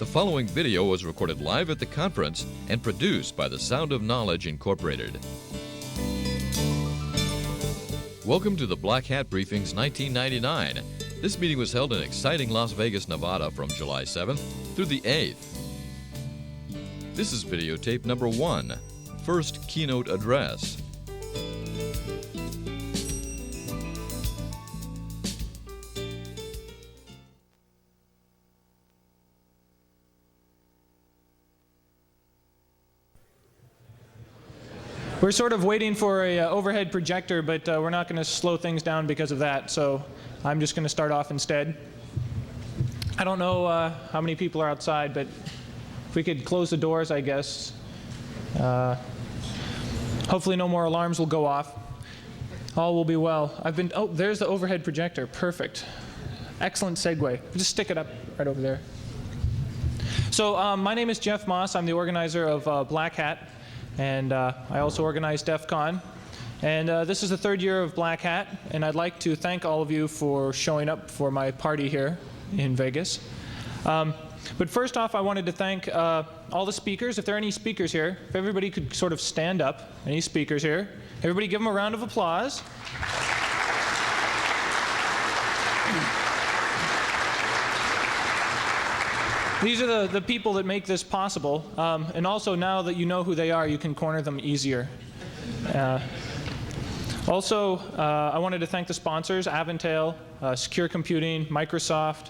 The following video was recorded live at the conference and produced by the Sound of Knowledge Incorporated. Welcome to the Black Hat Briefings 1999. This meeting was held in exciting Las Vegas, Nevada from July 7th through the 8th. This is videotape number 1, First Keynote Address. We're sort of waiting for a overhead projector, but we're not going to slow things down because of that, so I'm just going to start off instead. I don't know how many people are outside, but if we could close the doors, I guess. Hopefully no more alarms will go off. All will be well. Oh, there's the overhead projector. Perfect. Excellent segue. Just stick it up right over there. So my name is Jeff Moss. I'm the organizer of Black Hat. And I also organize DEF CON. And this is the third year of Black Hat, and I'd like to thank all of you for showing up for my party here in Vegas. But first off, I wanted to thank all the speakers. If there are any speakers here, if everybody could sort of stand up. Any speakers here? Everybody give them a round of applause. These are the people that make this possible, and also now that you know who they are, you can corner them easier. Also, I wanted to thank the sponsors, Aventail, Secure Computing, Microsoft,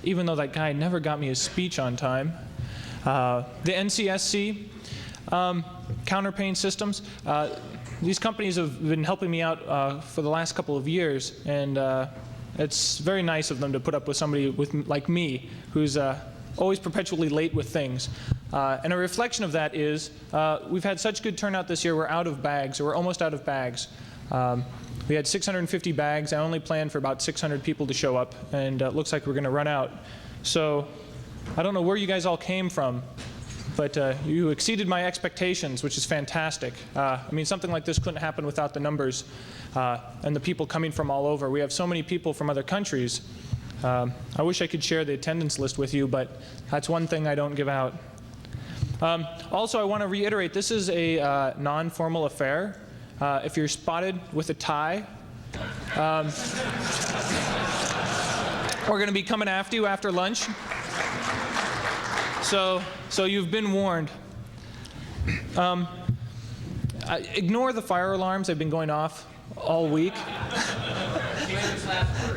even though that guy never got me his speech on time, the NCSC, Counterpain Systems. These companies have been helping me out for the last couple of years, and it's very nice of them to put up with somebody like me who's always perpetually late with things. And a reflection of that is we've had such good turnout this year, we're out of bags, or we're almost out of bags. We had 650 bags. I only planned for about 600 people to show up, and it looks like we're going to run out. So I don't know where you guys all came from, but you exceeded my expectations, which is fantastic. I mean, something like this couldn't happen without the numbers and the people coming from all over. We have so many people from other countries. I wish I could share the attendance list with you, but that's one thing I don't give out. Also, I want to reiterate, this is a non-formal affair. If you're spotted with a tie, we're going to be coming after you after lunch. So you've been warned. Ignore the fire alarms. They've been going off all week.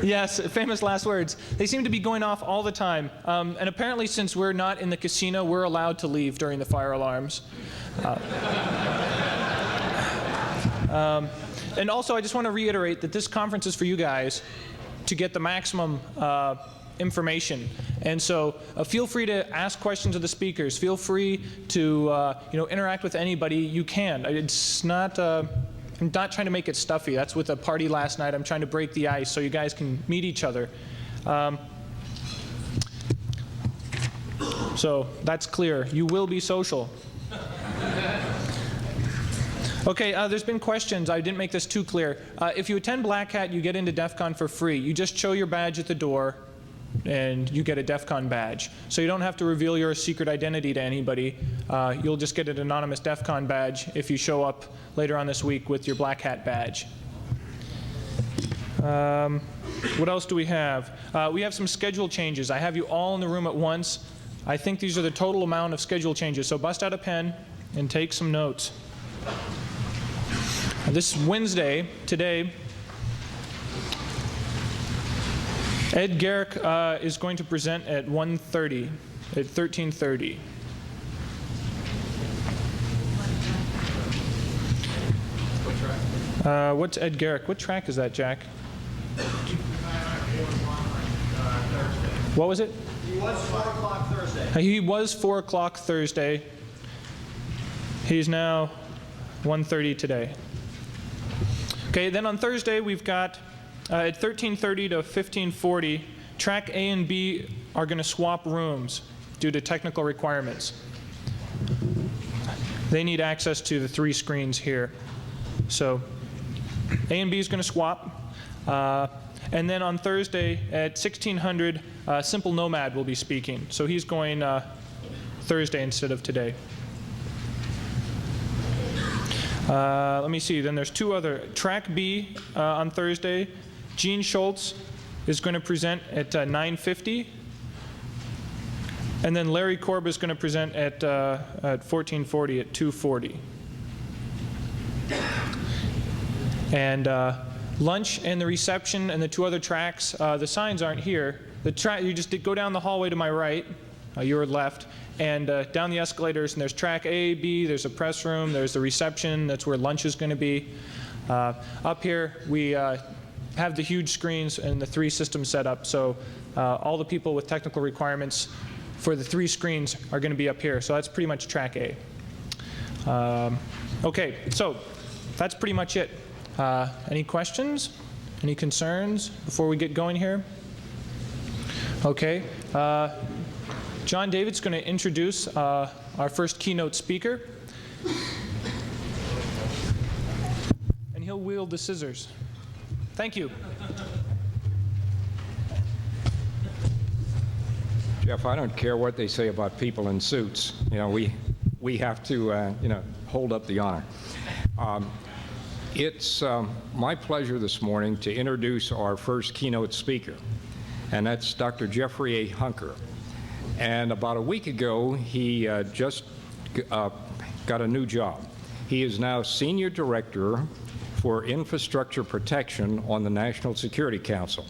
Yes, famous last words. They seem to be going off all the time. And apparently, since we're not in the casino, we're allowed to leave during the fire alarms. And also, I just want to reiterate that this conference is for you guys to get the maximum information. And so feel free to ask questions of the speakers. Feel free to interact with anybody you can. It's not... I'm not trying to make it stuffy. That's with a party last night. I'm trying to break the ice so you guys can meet each other. So that's clear. You will be social. Okay, there's been questions. I didn't make this too clear. If you attend Black Hat, you get into DEF CON for free. You just show your badge at the door, and you get a DEF CON badge. So you don't have to reveal your secret identity to anybody. You'll just get an anonymous DEF CON badge if you show up later on this week with your Black Hat badge. What else do we have? We have some schedule changes. I have you all in the room at once. I think these are the total amount of schedule changes. So bust out a pen and take some notes. This Wednesday, today, Ed Garrick is going to present at 1:30, at 13:30. What's Ed Garrick? What track is that, Jack? What was it? He was 4 o'clock Thursday. He was 4 o'clock Thursday. He's now 1:30 today. Okay, then on Thursday we've got at 13:30 to 15:40, track A and B are going to swap rooms due to technical requirements. They need access to the 3 screens here. So A and B is going to swap. And then on Thursday at 1600, Simple Nomad will be speaking. So he's going Thursday instead of today. Let me see. Then there's two other. Track B on Thursday. Gene Schultz is going to present at 9:50. And then Larry Korb is going to present at 14:40 at 2:40. And lunch and the reception and the two other tracks, the signs aren't here. You just go down the hallway to my right, your left, and down the escalators, and there's track A, B, there's a press room, there's the reception, that's where lunch is going to be. Up here, we have the huge screens and the 3 systems set up, so all the people with technical requirements for the 3 screens are going to be up here, so that's pretty much track A. Okay, so that's pretty much it. Any questions? Any concerns before we get going here? Okay. John David's going to introduce our first keynote speaker. And he'll wield the scissors. Thank you. Jeff, I don't care what they say about people in suits. You know, we have to, hold up the honor. It's my pleasure this morning to introduce our first keynote speaker, and that's Dr. Jeffrey A. Hunker. And about a week ago, he just got a new job. He is now Senior Director for Infrastructure Protection on the National Security Council.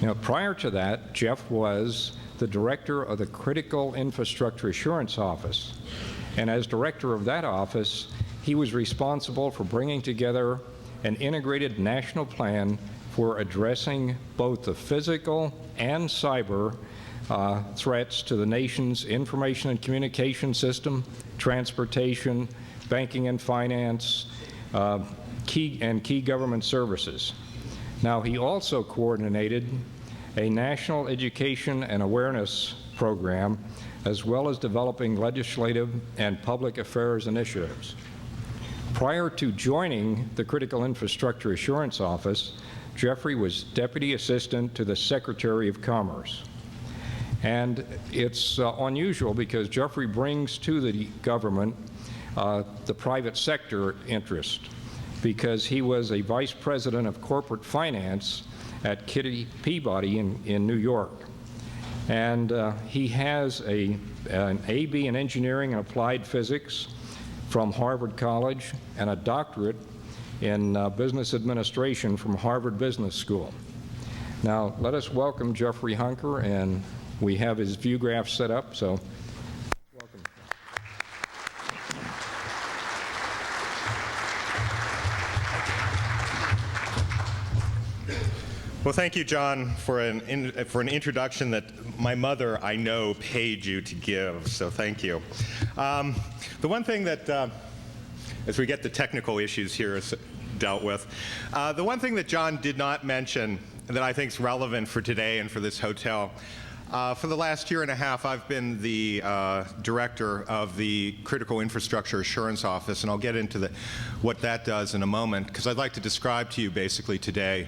Now, prior to that, Jeff was the Director of the Critical Infrastructure Assurance Office. And as Director of that office, he was responsible for bringing together an integrated national plan for addressing both the physical and cyber threats to the nation's information and communication system, transportation, banking and finance, key government services. Now, he also coordinated a national education and awareness program, as well as developing legislative and public affairs initiatives. Prior to joining the Critical Infrastructure Assurance Office, Jeffrey was Deputy Assistant to the Secretary of Commerce. And it's unusual because Jeffrey brings to the government the private sector interest, because he was a Vice President of Corporate Finance at Kitty Peabody in New York. And he has an AB in Engineering and Applied Physics from Harvard College and a doctorate in Business Administration from Harvard Business School. Now, let us welcome Jeffrey Hunker, and we have his view graph set up, so welcome. Well, thank you, John, for an introduction that my mother, I know, paid you to give, so thank you. The one thing that, as we get the technical issues here dealt with, the one thing that John did not mention that I think is relevant for today and for this hotel, for the last year and a half, I've been the director of the Critical Infrastructure Assurance Office, and I'll get into what that does in a moment, because I'd like to describe to you basically today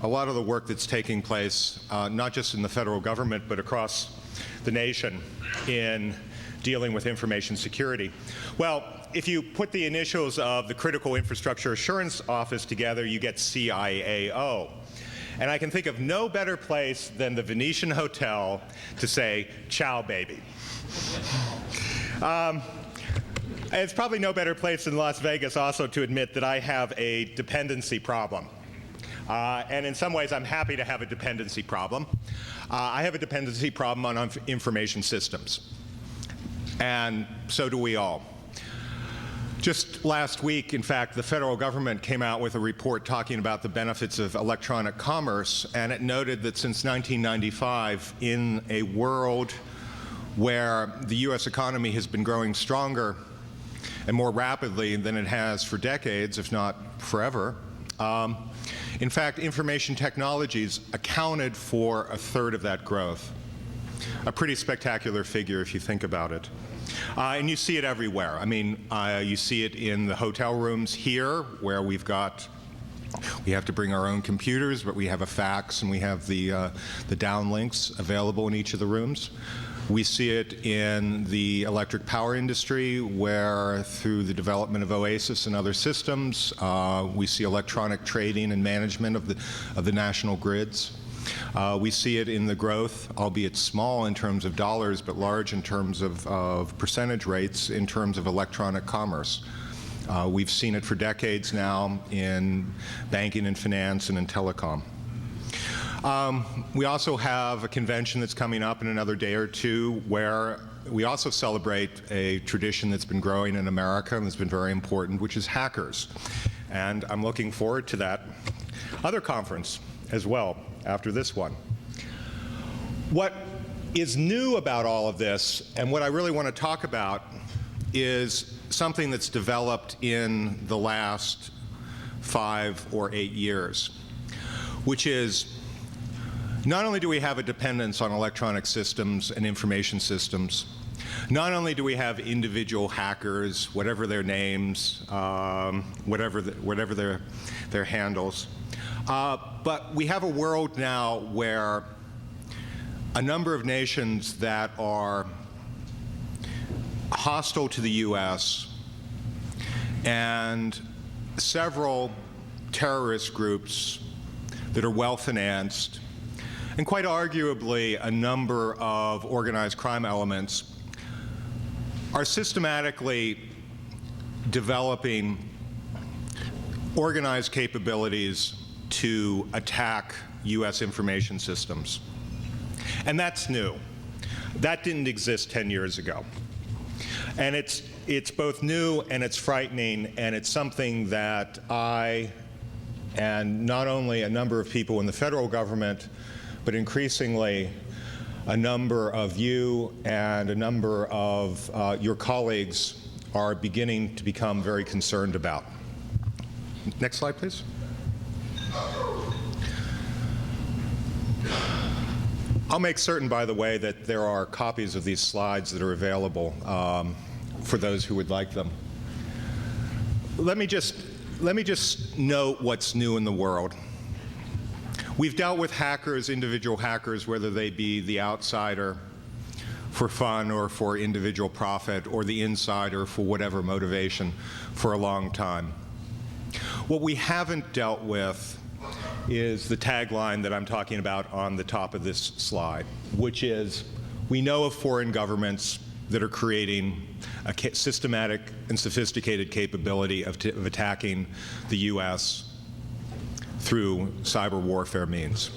a lot of the work that's taking place, not just in the federal government, but across the nation in dealing with information security. Well, if you put the initials of the Critical Infrastructure Assurance Office together, you get CIAO. And I can think of no better place than the Venetian Hotel to say, ciao, baby. It's probably no better place than Las Vegas also to admit that I have a dependency problem. And in some ways, I'm happy to have a dependency problem. I have a dependency problem on information systems. And so do we all. Just last week, in fact, the federal government came out with a report talking about the benefits of electronic commerce, and it noted that since 1995, in a world where the U.S. economy has been growing stronger and more rapidly than it has for decades, if not forever, in fact, information technologies accounted for a third of that growth. A pretty spectacular figure if you think about it. And you see it everywhere. I mean, you see it in the hotel rooms here, where we've got We have to bring our own computers, but we have a fax and we have the downlinks available in each of the rooms. We see it in the electric power industry, where through the development of OASIS and other systems, we see electronic trading and management of the national grids. We see it in the growth, albeit small in terms of dollars, but large in terms of percentage rates in terms of electronic commerce. We've seen it for decades now in banking and finance and in telecom. We also have a convention that's coming up in another day or two where we also celebrate a tradition that's been growing in America and that's been very important, which is hackers. And I'm looking forward to that other conference as well after this one. What is new about all of this, and what I really want to talk about, is something that's developed in the last 5 or 8 years, which is not only do we have a dependence on electronic systems and information systems, not only do we have individual hackers, whatever their names, whatever their handles, but we have a world now where a number of nations that are hostile to the U.S. and several terrorist groups that are well-financed, and quite arguably a number of organized crime elements, are systematically developing organized capabilities to attack U.S. information systems. And that's new. That didn't exist 10 years ago. And it's both new and it's frightening, and it's something that I, and not only a number of people in the federal government, but increasingly a number of you and a number of your colleagues are beginning to become very concerned about. Next slide, please. I'll make certain, by the way, that there are copies of these slides that are available for those who would like them. Let me just note what's new in the world. We've dealt with hackers, individual hackers, whether they be the outsider for fun or for individual profit, or the insider for whatever motivation, for a long time. What we haven't dealt with is the tagline that I'm talking about on the top of this slide, which is, we know of foreign governments that are creating a systematic and sophisticated capability of attacking the U.S. through cyber warfare means.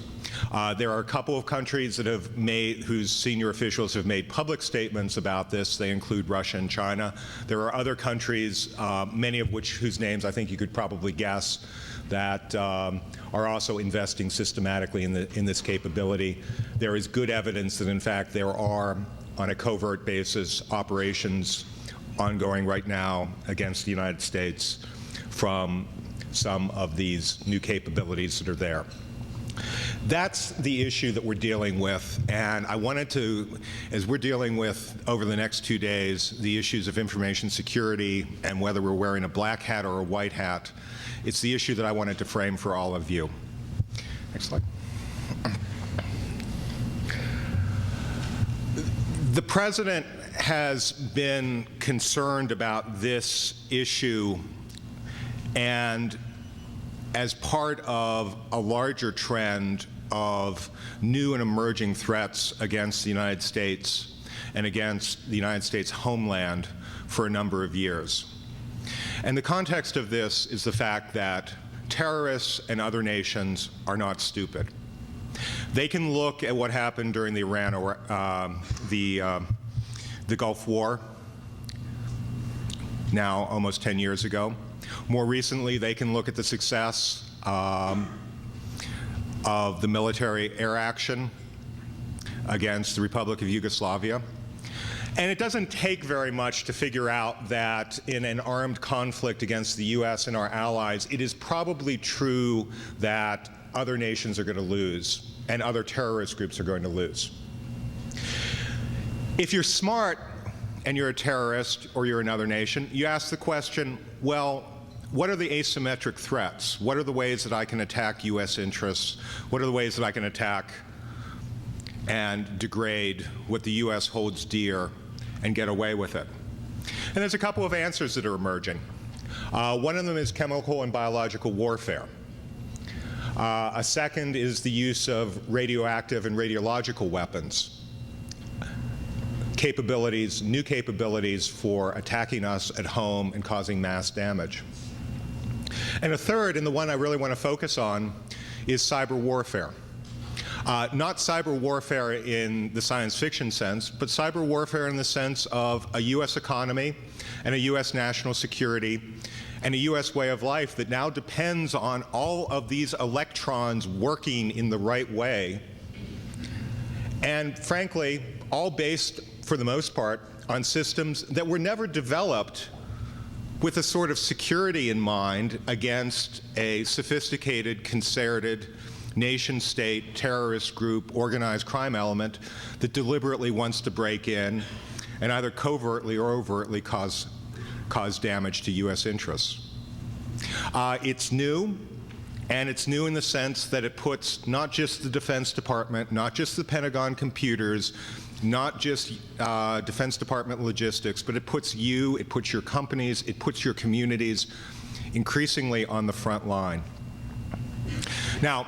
There are a couple of countries that have whose senior officials have made public statements about this. They include Russia and China. There are other countries, many of whose names I think you could probably guess, that are also investing systematically in this capability. There is good evidence that, in fact, there are, on a covert basis, operations ongoing right now against the United States from some of these new capabilities that are there. That's the issue that we're dealing with, and I wanted to, as we're dealing with over the next 2 days, the issues of information security and whether we're wearing a black hat or a white hat, it's the issue that I wanted to frame for all of you. Next slide. The President has been concerned about this issue, and as part of a larger trend of new and emerging threats against the United States and against the United States homeland for a number of years. And the context of this is the fact that terrorists and other nations are not stupid. They can look at what happened during the Iran or the Gulf War, now almost 10 years ago. More recently, they can look at the success of the military air action against the Republic of Yugoslavia. And it doesn't take very much to figure out that in an armed conflict against the U.S. and our allies, it is probably true that other nations are going to lose and other terrorist groups are going to lose. If you're smart and you're a terrorist or you're another nation, you ask the question, well, what are the asymmetric threats? What are the ways that I can attack U.S. interests? What are the ways that I can attack and degrade what the U.S. holds dear and get away with it? And there's a couple of answers that are emerging. One of them is chemical and biological warfare. A second is the use of radioactive and radiological weapons. New capabilities for attacking us at home and causing mass damage. And a third, and the one I really want to focus on, is cyber warfare. Not cyber warfare in the science fiction sense, but cyber warfare in the sense of a U.S. economy and a U.S. national security and a U.S. way of life that now depends on all of these electrons working in the right way, and frankly, all based, for the most part, on systems that were never developed with a sort of security in mind against a sophisticated, concerted, nation-state, terrorist group, organized crime element that deliberately wants to break in and either covertly or overtly cause damage to U.S. interests. It's new, and it's new in the sense that it puts not just the Defense Department, not just the Pentagon computers, not just Defense Department logistics, but it puts you, it puts your companies, it puts your communities increasingly on the front line. Now,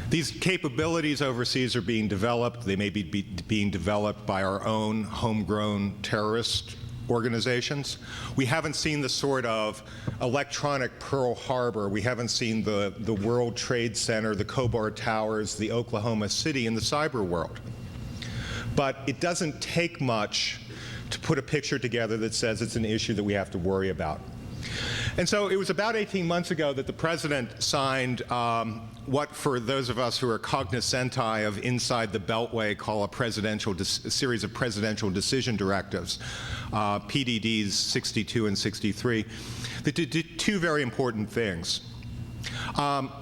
these capabilities overseas are being developed. They may be being developed by our own homegrown terrorist organizations. We haven't seen the sort of electronic Pearl Harbor. We haven't seen the World Trade Center, the Khobar Towers, the Oklahoma City in the cyber world. But it doesn't take much to put a picture together that says it's an issue that we have to worry about. And so it was about 18 months ago that the President signed what, for those of us who are cognoscenti of inside the Beltway, call a series of presidential decision directives, PDDs 62 and 63, that did two very important things.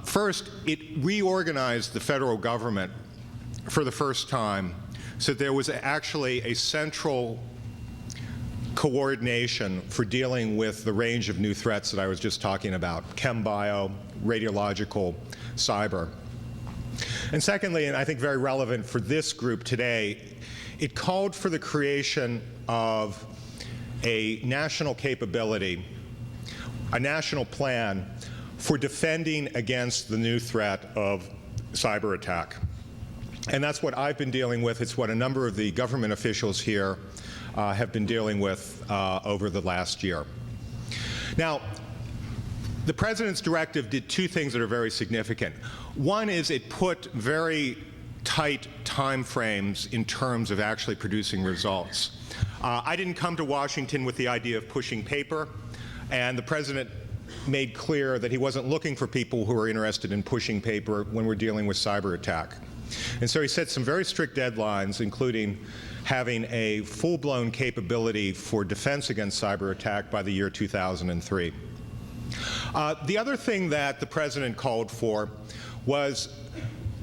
First, it reorganized the federal government for the first time so there was actually a central coordination for dealing with the range of new threats that I was just talking about: chem bio, radiological, cyber. And secondly, and I think very relevant for this group today, it called for the creation of a national capability, a national plan for defending against the new threat of cyber attack. And that's what I've been dealing with. It's what a number of the government officials here have been dealing with over the last year. Now, the President's directive did two things that are very significant. One is it put very tight time frames in terms of actually producing results. I didn't come to Washington with the idea of pushing paper, and the President made clear that he wasn't looking for people who are interested in pushing paper when we're dealing with cyber attack. And so he set some very strict deadlines, including having a full-blown capability for defense against cyber attack by the year 2003. The other thing that the President called for was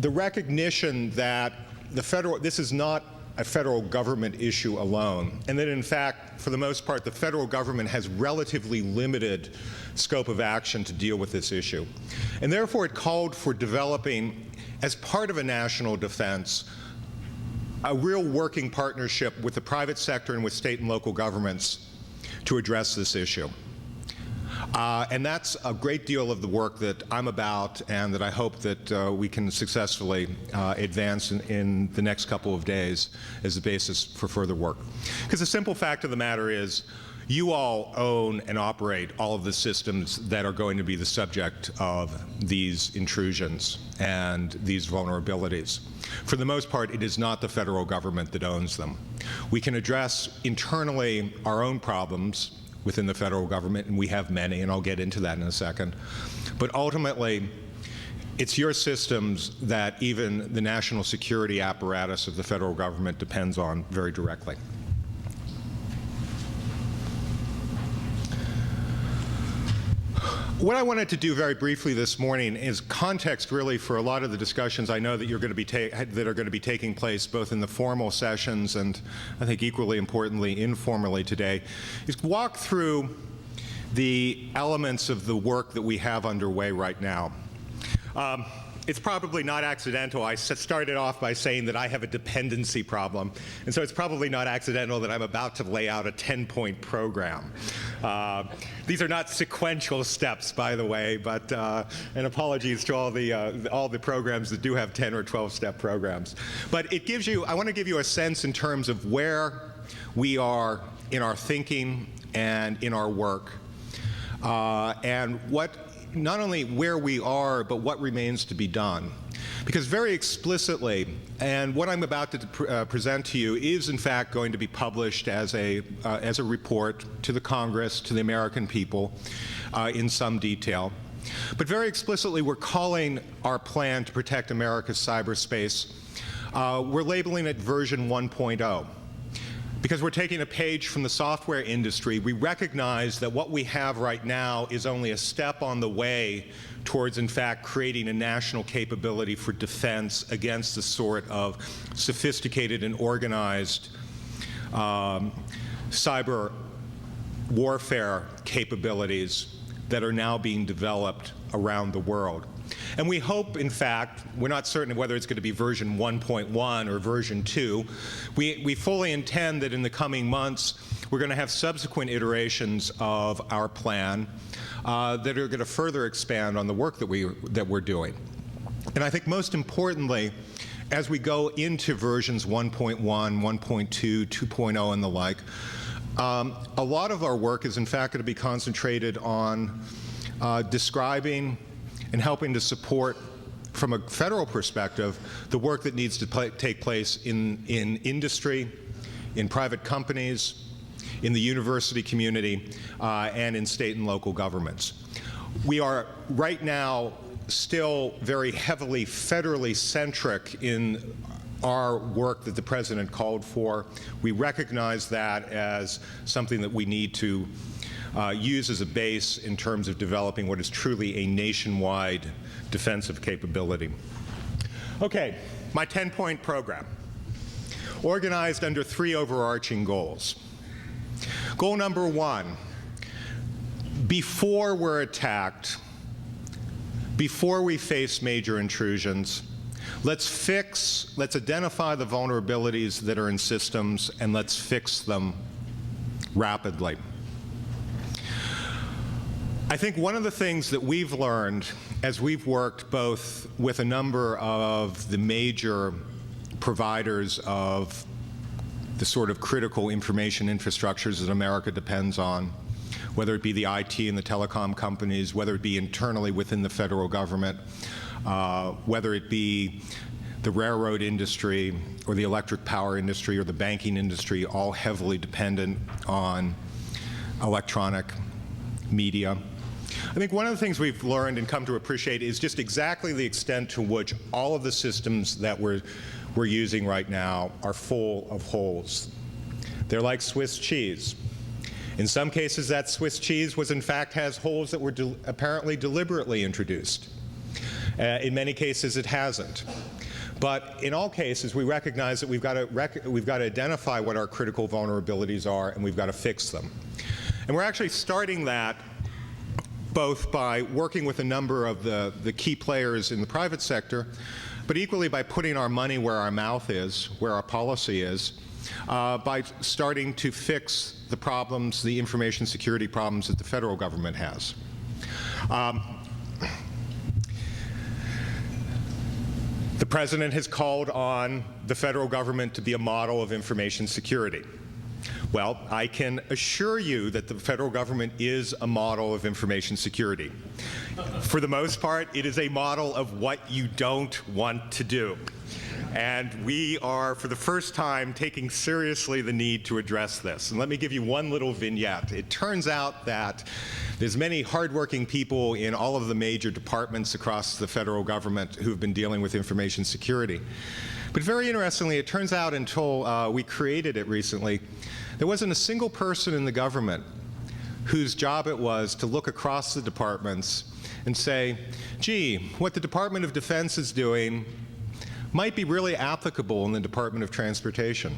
the recognition that this is not a federal government issue alone, and that in fact, for the most part, the federal government has relatively limited scope of action to deal with this issue. And therefore, it called for developing, as part of a national defense, a real working partnership with the private sector and with state and local governments to address this issue. And that's a great deal of the work that I'm about and that I hope that we can successfully advance in the next couple of days as the basis for further work. Because the simple fact of the matter is, you all own and operate all of the systems that are going to be the subject of these intrusions and these vulnerabilities. For the most part, it is not the federal government that owns them. We can address internally our own problems within the federal government, and we have many, and I'll get into that in a second. But ultimately, it's your systems that even the national security apparatus of the federal government depends on very directly. What I wanted to do very briefly this morning is context really for a lot of the discussions I know that you're going to be that are going to be taking place both in the formal sessions and I think equally importantly informally today, is walk through the elements of the work that we have underway right now. It's probably not accidental. I started off by saying that I have a dependency problem, and so it's probably not accidental that I'm about to lay out a 10-point program. These are not sequential steps, by the way, but and apologies to all the programs that do have 10 or 12-step programs. But it gives you, I want to give you a sense in terms of where we are in our thinking and in our work, and what, not only where we are, but what remains to be done. Because very explicitly, and what I'm about to present to you is in fact going to be published as a report to the Congress, to the American people, in some detail. But very explicitly, we're calling our plan to protect America's cyberspace, we're labeling it version 1.0. Because we're taking a page from the software industry, we recognize that what we have right now is only a step on the way towards, in fact, creating a national capability for defense against the sort of sophisticated and organized cyber warfare capabilities that are now being developed around the world. And we hope, in fact, we're not certain whether it's going to be version 1.1 or version 2. We fully intend that in the coming months, we're going to have subsequent iterations of our plan that are going to further expand on the work that we're doing. And I think most importantly, as we go into versions 1.1, 1.2, 2.0, and the like, a lot of our work is in fact going to be concentrated on describing and helping to support, from a federal perspective, the work that needs to take place in industry, in private companies, in the university community, and in state and local governments. We are right now still very heavily federally centric in our work that the President called for. We recognize that as something that we need to use as a base in terms of developing what is truly a nationwide defensive capability. Okay, my 10-point program, organized under 3 overarching goals. Goal number 1, before we're attacked, before we face major intrusions, let's identify the vulnerabilities that are in systems and let's fix them rapidly. I think one of the things that we've learned as we've worked both with a number of the major providers of the sort of critical information infrastructures that America depends on, whether it be the IT and the telecom companies, whether it be internally within the federal government, whether it be the railroad industry or the electric power industry or the banking industry, all heavily dependent on electronic media. I think one of the things we've learned and come to appreciate is just exactly the extent to which all of the systems that we're using right now are full of holes. They're like Swiss cheese. In some cases, that Swiss cheese in fact has holes that were apparently deliberately introduced. In many cases, it hasn't. But in all cases, we recognize that we've got to identify what our critical vulnerabilities are, and we've got to fix them. And we're actually starting that both by working with a number of the key players in the private sector, but equally by putting our money where our mouth is, where our policy is, by starting to fix the problems, the information security problems that the federal government has. The President has called on the federal government to be a model of information security. Well, I can assure you that the federal government is a model of information security. For the most part, it is a model of what you don't want to do. And we are, for the first time, taking seriously the need to address this. And let me give you one little vignette. It turns out that there's many hardworking people in all of the major departments across the federal government who've been dealing with information security. But very interestingly, it turns out until we created it recently, there wasn't a single person in the government whose job it was to look across the departments and say, gee, what the Department of Defense is doing might be really applicable in the Department of Transportation.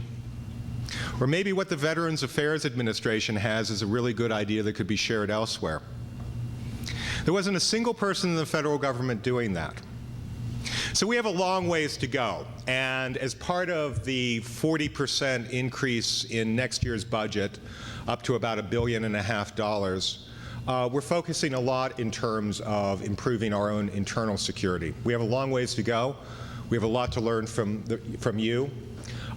Or maybe what the Veterans Affairs Administration has is a really good idea that could be shared elsewhere. There wasn't a single person in the federal government doing that. So we have a long ways to go. And as part of the 40% increase in next year's budget, up to about $1.5 billion, we're focusing a lot in terms of improving our own internal security. We have a long ways to go. We have a lot to learn from you.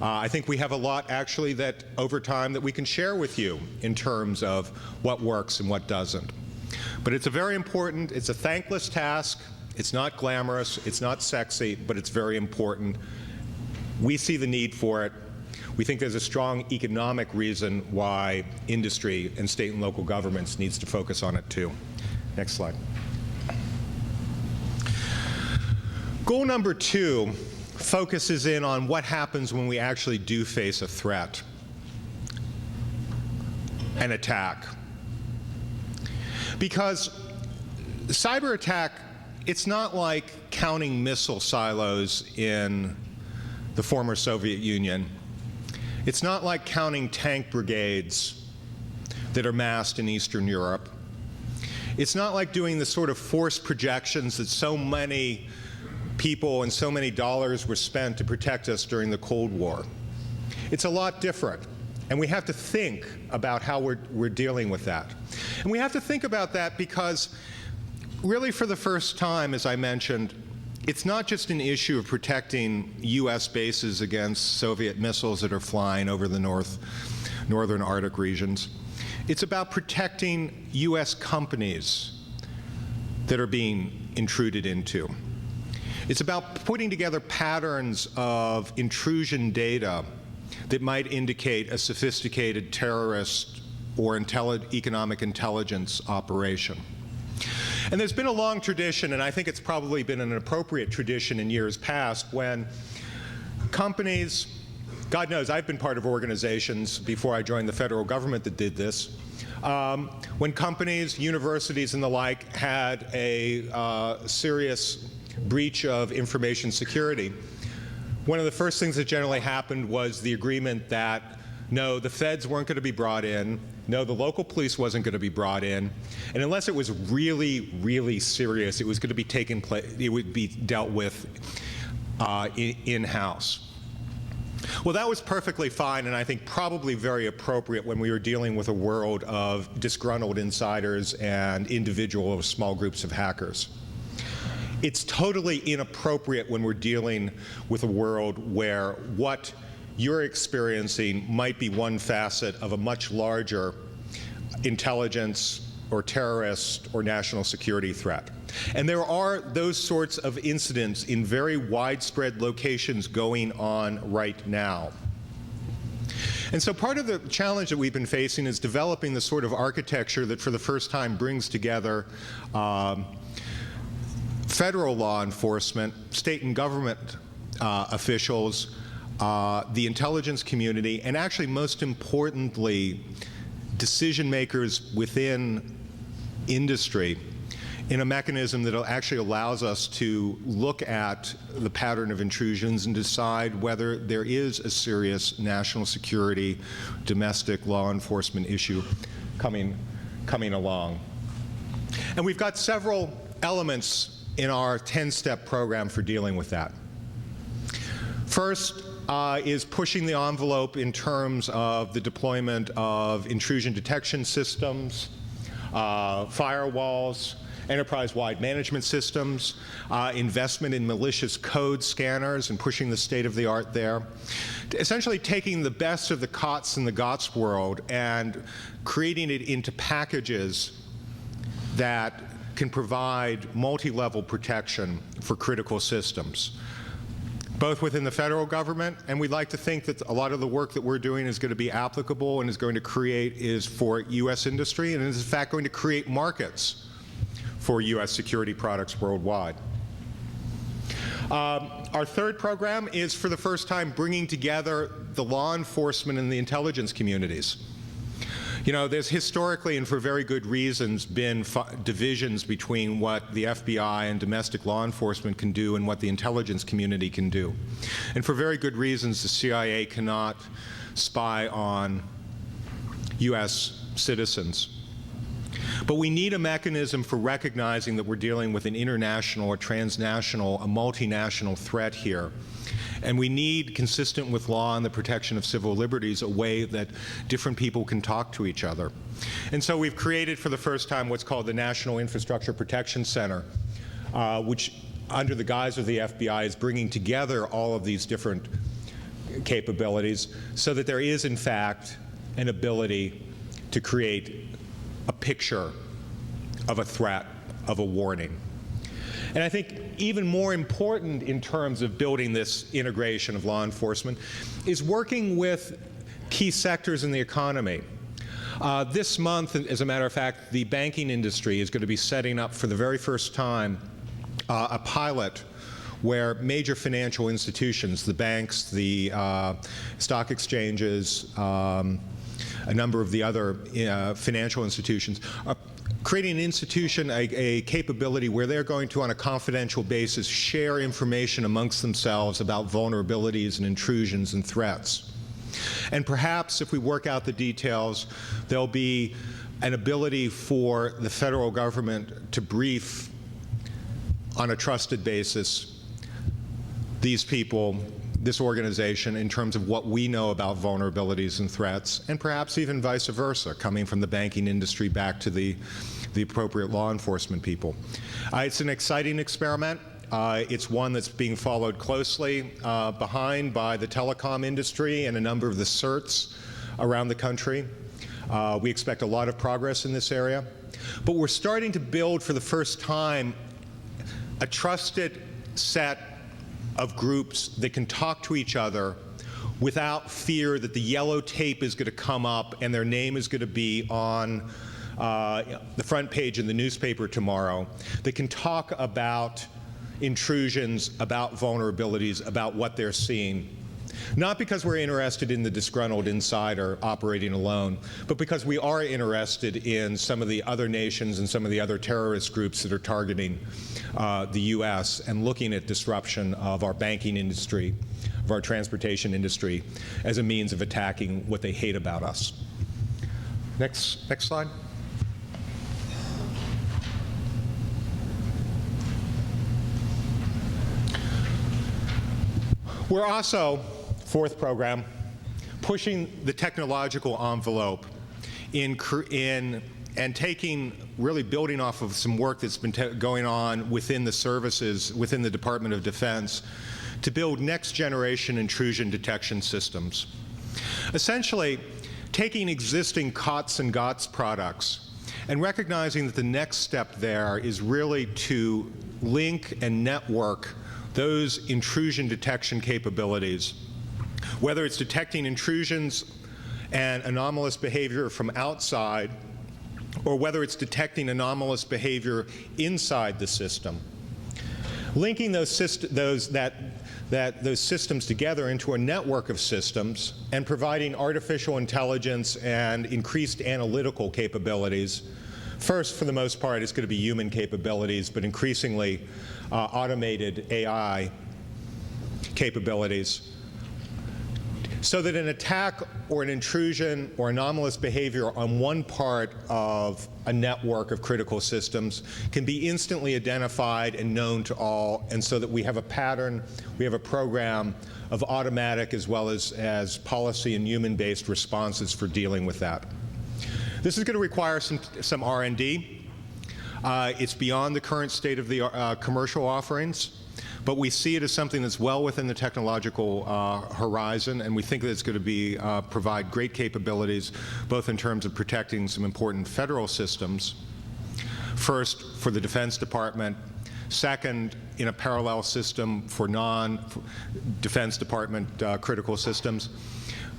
I think we have a lot, actually, that over time that we can share with you in terms of what works and what doesn't. But it's a very important, it's a thankless task. It's not glamorous, it's not sexy, but it's very important. We see the need for it. We think there's a strong economic reason why industry and state and local governments needs to focus on it too. Next slide. Goal number 2 focuses in on what happens when we actually do face a threat, an attack. Because cyber attack, it's not like counting missile silos in the former Soviet Union. It's not like counting tank brigades that are massed in Eastern Europe. It's not like doing the sort of force projections that so many people and so many dollars were spent to protect us during the Cold War. It's a lot different. And we have to think about how we're dealing with that. And we have to think about that because really for the first time, as I mentioned, it's not just an issue of protecting U.S. bases against Soviet missiles that are flying over the northern Arctic regions. It's about protecting U.S. companies that are being intruded into. It's about putting together patterns of intrusion data that might indicate a sophisticated terrorist or economic intelligence operation. And there's been a long tradition, and I think it's probably been an appropriate tradition in years past, when companies, God knows I've been part of organizations before I joined the federal government that did this, when companies, universities, and the like had a serious breach of information security. One of the first things that generally happened was the agreement that no, the feds weren't going to be brought in, no, the local police wasn't going to be brought in, and unless it was really, really serious, it was going to be it would be dealt with in-house. Well, that was perfectly fine, and I think probably very appropriate when we were dealing with a world of disgruntled insiders and individual or small groups of hackers. It's totally inappropriate when we're dealing with a world where what you're experiencing might be one facet of a much larger intelligence or terrorist or national security threat. And there are those sorts of incidents in very widespread locations going on right now. And so part of the challenge that we've been facing is developing the sort of architecture that for the first time brings together federal law enforcement, state and government officials, the intelligence community, and actually most importantly, decision makers within industry in a mechanism that actually allows us to look at the pattern of intrusions and decide whether there is a serious national security, domestic law enforcement issue coming along. And we've got several elements in our 10-step program for dealing with that. First is pushing the envelope in terms of the deployment of intrusion detection systems, firewalls, enterprise-wide management systems, investment in malicious code scanners and pushing the state-of-the-art there. Essentially taking the best of the COTS and the GOTS world and creating it into packages that can provide multi-level protection for critical systems, both within the federal government, and we'd like to think that a lot of the work that we're doing is going to be applicable and is going to create is for U.S. industry and is in fact going to create markets for U.S. security products worldwide. Our third program is for the first time bringing together the law enforcement and the intelligence communities. You know, there's historically, and for very good reasons, been divisions between what the FBI and domestic law enforcement can do and what the intelligence community can do. And for very good reasons, the CIA cannot spy on U.S. citizens. But we need a mechanism for recognizing that we're dealing with an international, a transnational, a multinational threat here. And we need, consistent with law and the protection of civil liberties, a way that different people can talk to each other. And so we've created for the first time what's called the National Infrastructure Protection Center, which under the guise of the FBI is bringing together all of these different capabilities so that there is, in fact, an ability to create a picture of a threat, of a warning. And I think even more important in terms of building this integration of law enforcement is working with key sectors in the economy. This month, as a matter of fact, the banking industry is going to be setting up for the very first time a pilot where major financial institutions, the banks, the stock exchanges, a number of the other financial institutions, are creating an institution, a capability where they're going to, on a confidential basis, share information amongst themselves about vulnerabilities and intrusions and threats. And perhaps if we work out the details, there'll be an ability for the federal government to brief on a trusted basis these people, this organization, in terms of what we know about vulnerabilities and threats, and perhaps even vice versa, coming from the banking industry back to the appropriate law enforcement people. It's an exciting experiment. It's one that's being followed closely behind by the telecom industry and a number of the CERTs around the country. We expect a lot of progress in this area. But we're starting to build for the first time a trusted set of groups that can talk to each other without fear that the yellow tape is going to come up and their name is going to be on the front page in the newspaper tomorrow, that can talk about intrusions, about vulnerabilities, about what they're seeing. Not because we're interested in the disgruntled insider operating alone, but because we are interested in some of the other nations and some of the other terrorist groups that are targeting the U.S. and looking at disruption of our banking industry, of our transportation industry, as a means of attacking what they hate about us. Next slide. We're also, fourth program, pushing the technological envelope and taking, really building off of some work that's been going on within the services, within the Department of Defense, to build next-generation intrusion detection systems. Essentially, taking existing COTS and GOTS products and recognizing that the next step there is really to link and network those intrusion detection capabilities, whether it's detecting intrusions and anomalous behavior from outside, or whether it's detecting anomalous behavior inside the system. Linking those systems together into a network of systems and providing artificial intelligence and increased analytical capabilities. First, for the most part, it's going to be human capabilities, but increasingly automated AI capabilities, so that an attack or an intrusion or anomalous behavior on one part of a network of critical systems can be instantly identified and known to all, and so that we have a pattern, we have a program of automatic as well as policy and human-based responses for dealing with that. This is going to require some R&D. It's beyond the current state of the commercial offerings, but we see it as something that's well within the technological horizon, and we think that it's going to provide great capabilities, both in terms of protecting some important federal systems, first for the Defense Department, second in a parallel system for non-Defense Department critical systems.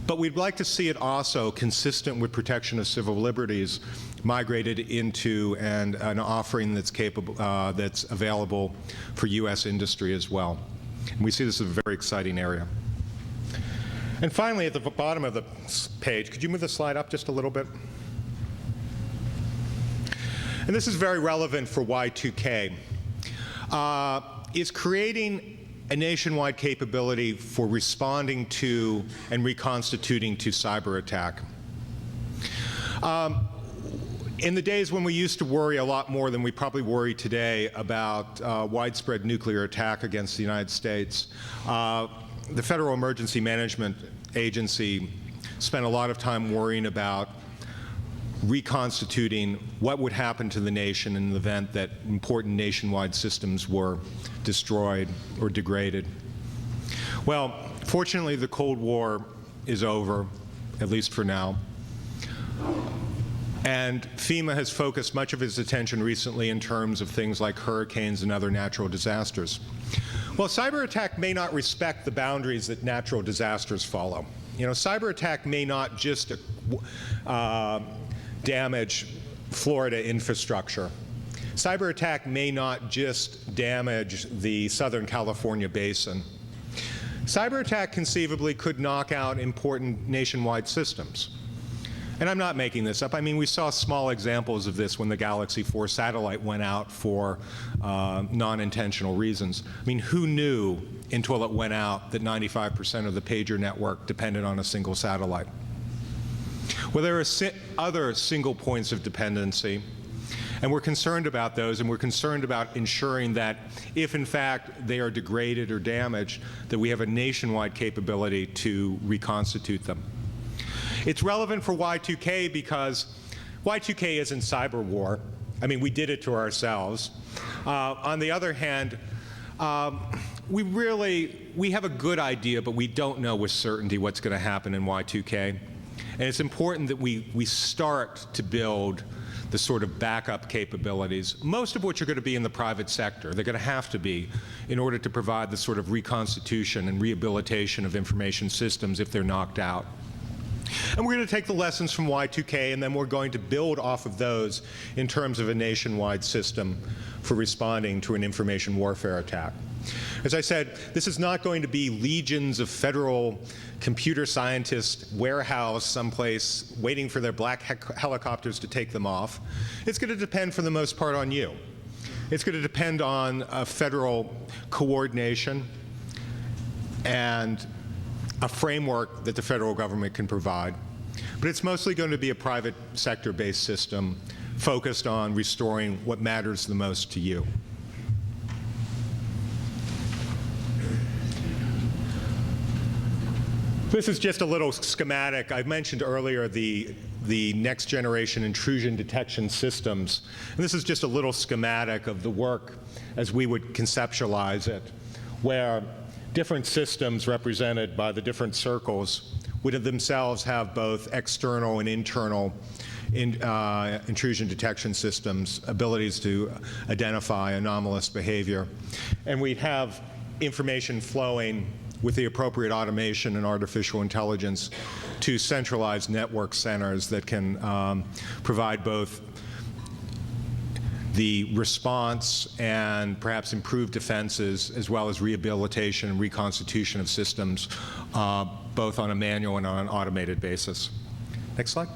But we'd like to see it also consistent with protection of civil liberties migrated into an offering that's capable, that's available for U.S. industry as well. And we see this as a very exciting area. And finally, at the bottom of the page, could you move the slide up just a little bit? And this is very relevant for Y2K. Is creating a nationwide capability for responding to and reconstituting to cyber attack. In the days when we used to worry a lot more than we probably worry today about widespread nuclear attack against the United States, the Federal Emergency Management Agency spent a lot of time worrying about reconstituting what would happen to the nation in the event that important nationwide systems were destroyed or degraded. Well, fortunately, the Cold War is over, at least for now. And FEMA has focused much of its attention recently in terms of things like hurricanes and other natural disasters. Well, cyber attack may not respect the boundaries that natural disasters follow. You know, cyber attack may not just damage Florida infrastructure. Cyber attack may not just damage the Southern California basin. Cyber attack conceivably could knock out important nationwide systems. And I'm not making this up. I mean, we saw small examples of this when the Galaxy 4 satellite went out for non-intentional reasons. I mean, who knew until it went out that 95% of the pager network depended on a single satellite? Well, there are other single points of dependency, and we're concerned about those, and we're concerned about ensuring that if, in fact, they are degraded or damaged, that we have a nationwide capability to reconstitute them. It's relevant for Y2K because Y2K isn't cyber war. I mean, we did it to ourselves. On the other hand, we have a good idea, but we don't know with certainty what's going to happen in Y2K. And it's important that we start to build the sort of backup capabilities, most of which are going to be in the private sector. They're going to have to be in order to provide the sort of reconstitution and rehabilitation of information systems if they're knocked out. And we're going to take the lessons from Y2K, and then we're going to build off of those in terms of a nationwide system for responding to an information warfare attack. As I said, this is not going to be legions of federal computer scientists warehouse someplace waiting for their black helicopters to take them off. It's going to depend for the most part on you. It's going to depend on federal coordination and a framework that the federal government can provide. But it's mostly going to be a private sector-based system focused on restoring what matters the most to you. This is just a little schematic. I mentioned earlier the next generation intrusion detection systems. And this is just a little schematic of the work as we would conceptualize it, where different systems represented by the different circles would themselves have both external and internal intrusion detection systems, abilities to identify anomalous behavior. And we'd have information flowing with the appropriate automation and artificial intelligence to centralized network centers that can provide both the response and perhaps improved defenses, as well as rehabilitation and reconstitution of systems, both on a manual and on an automated basis. Next slide.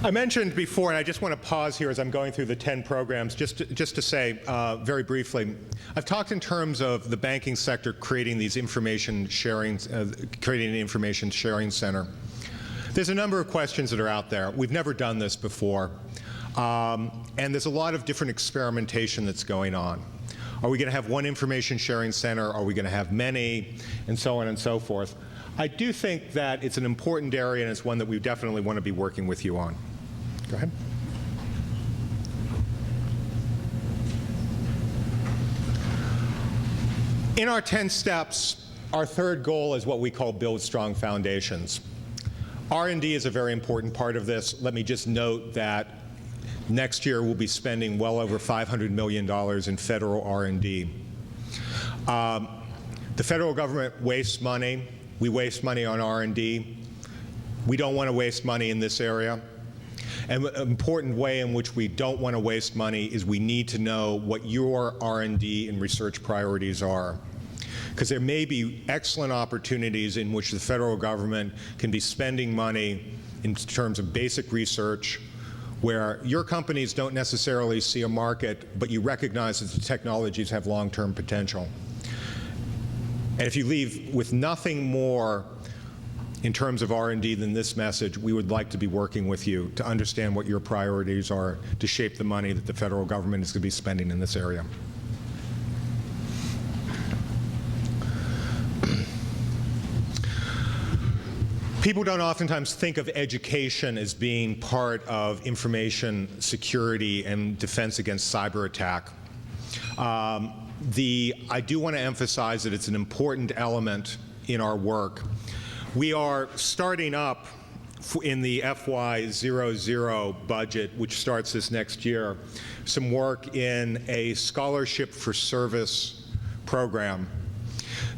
I mentioned before, and I just want to pause here as I'm going through the 10 programs, just to say very briefly, I've talked in terms of the banking sector creating these information sharing, creating an information sharing center. There's a number of questions that are out there. We've never done this before, and there's a lot of different experimentation that's going on. Are we going to have one information sharing center? Are we going to have many? And so on and so forth. I do think that it's an important area, and it's one that we definitely want to be working with you on. Go ahead. In our 10 steps, our third goal is what we call build strong foundations. R&D is a very important part of this. Let me just note that next year we'll be spending well over $500 million in federal R&D. The federal government wastes money. We waste money on R&D. We don't want to waste money in this area. And an important way in which we don't want to waste money is we need to know what your R&D and research priorities are. Because there may be excellent opportunities in which the federal government can be spending money in terms of basic research, where your companies don't necessarily see a market, but you recognize that the technologies have long-term potential. And if you leave with nothing more in terms of R&D than this message, we would like to be working with you to understand what your priorities are to shape the money that the federal government is going to be spending in this area. People don't oftentimes think of education as being part of information security and defense against cyber attack. I do want to emphasize that it's an important element in our work. We are starting up in the FY00 budget, which starts this next year, some work in a scholarship for service program.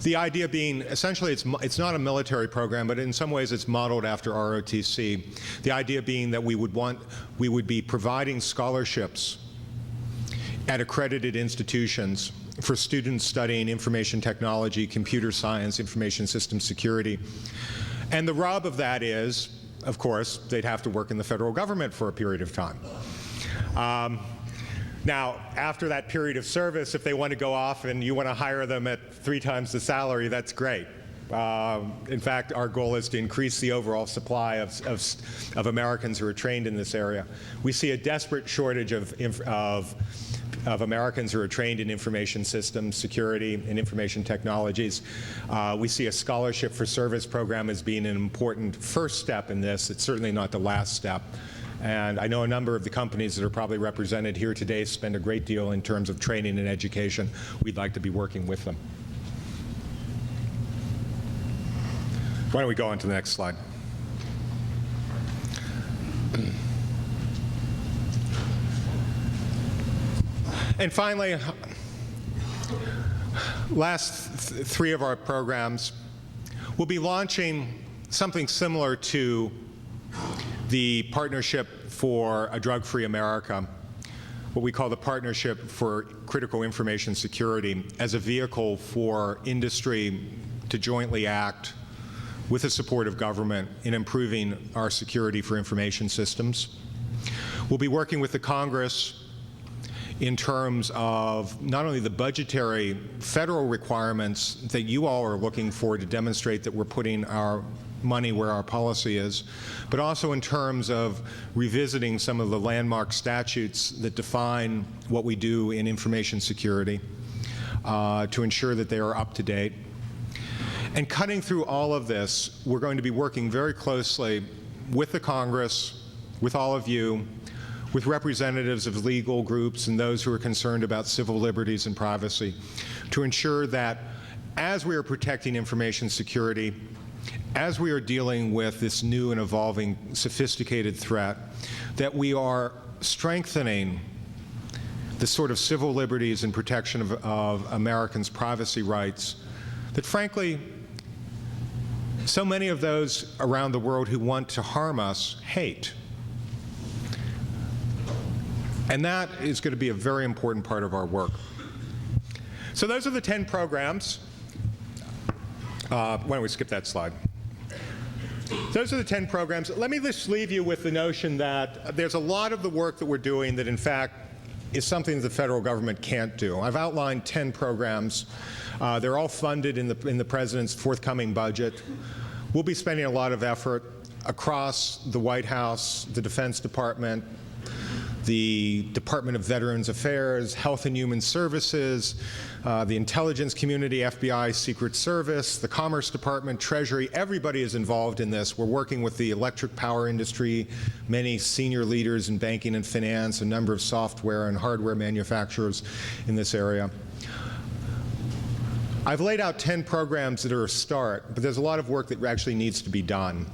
The idea being, essentially, it's not a military program, but in some ways it's modeled after ROTC. The idea being that we would be providing scholarships at accredited institutions for students studying information technology, computer science, information system security. And the rub of that is, of course, they'd have to work in the federal government for a period of time. Now, after that period of service, if they want to go off and you want to hire them at 3 times the salary, that's great. In fact, our goal is to increase the overall supply of Americans who are trained in this area. We see a desperate shortage of Americans who are trained in information systems, security, and information technologies. We see a scholarship for service program as being an important first step in this. It's certainly not the last step. And I know a number of the companies that are probably represented here today spend a great deal in terms of training and education. We'd like to be working with them. Why don't we go on to the next slide? And finally, last 3 of our programs, we'll be launching something similar to the Partnership for a Drug-Free America, what we call the Partnership for Critical Information Security, as a vehicle for industry to jointly act with the support of government in improving our security for information systems. We'll be working with the Congress in terms of not only the budgetary federal requirements that you all are looking for to demonstrate that we're putting our money where our policy is, but also in terms of revisiting some of the landmark statutes that define what we do in information security to ensure that they are up to date. And cutting through all of this, we're going to be working very closely with the Congress, with all of you, with representatives of legal groups and those who are concerned about civil liberties and privacy, to ensure that as we are protecting information security, as we are dealing with this new and evolving sophisticated threat, that we are strengthening the sort of civil liberties and protection of Americans' privacy rights that, frankly, so many of those around the world who want to harm us hate. And that is going to be a very important part of our work. So those are the 10 programs. Why don't we skip that slide? Those are the 10 programs. Let me just leave you with the notion that there's a lot of the work that we're doing that, in fact, is something that the federal government can't do. I've outlined 10 programs. They're all funded in the President's forthcoming budget. We'll be spending a lot of effort across the White House, the Defense Department, the Department of Veterans Affairs, Health and Human Services, the intelligence community, FBI, Secret Service, the Commerce Department, Treasury. Everybody is involved in this. We're working with the electric power industry, many senior leaders in banking and finance, a number of software and hardware manufacturers in this area. I've laid out 10 programs that are a start, but there's a lot of work that actually needs to be done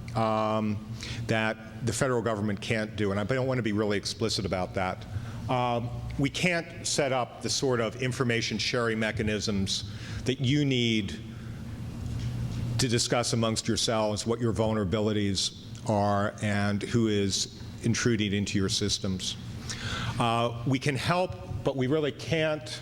that the federal government can't do, and I don't want to be really explicit about that. We can't set up the sort of information sharing mechanisms that you need to discuss amongst yourselves what your vulnerabilities are and who is intruding into your systems. We can help, but we really can't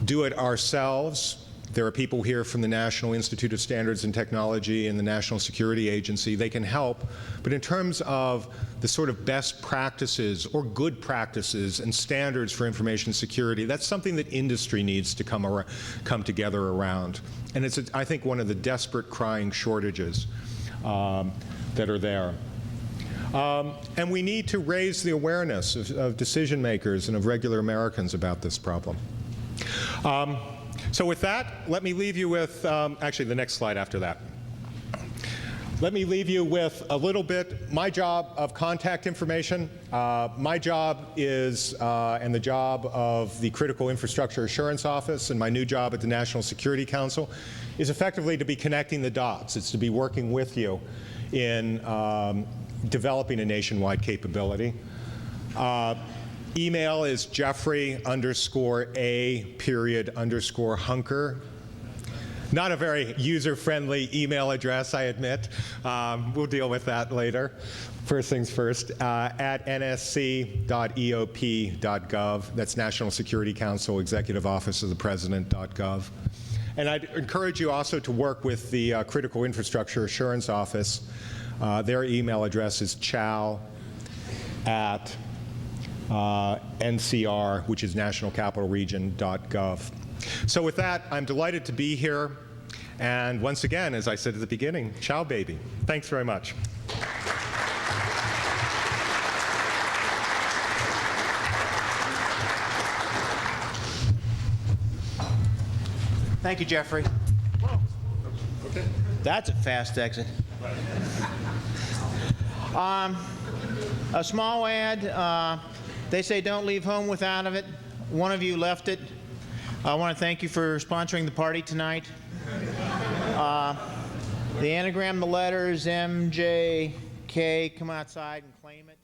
do it ourselves There are people here from the National Institute of Standards and Technology and the National Security Agency. They can help. But in terms of the sort of best practices or good practices and standards for information security, that's something that industry needs to come together around. And it's, I think, one of the desperate crying shortages that are there. And we need to raise the awareness of decision makers and of regular Americans about this problem. So with that, let me leave you with, actually the next slide after that. Let me leave you with a little bit, my job of contact information. My job is, and the job of the Critical Infrastructure Assurance Office, and my new job at the National Security Council, is effectively to be connecting the dots. It's to be working with you in developing a nationwide capability. Email is Jeffrey_A_Hunker. Not a very user-friendly email address, I admit. We'll deal with that later. First things first, at nsc.eop.gov. That's National Security Council, Executive Office of the President.gov. And I'd encourage you also to work with the Critical Infrastructure Assurance Office. Their email address is chow@ncr, which is nationalcapitalregion.gov. So with that, I'm delighted to be here. And once again, as I said at the beginning, ciao, baby. Thanks very much. Thank you, Jeffrey. Okay. That's a fast exit. A small ad. They say don't leave home without it. One of you left it. I want to thank you for sponsoring the party tonight. The anagram, the letters MJK. Come outside and claim it.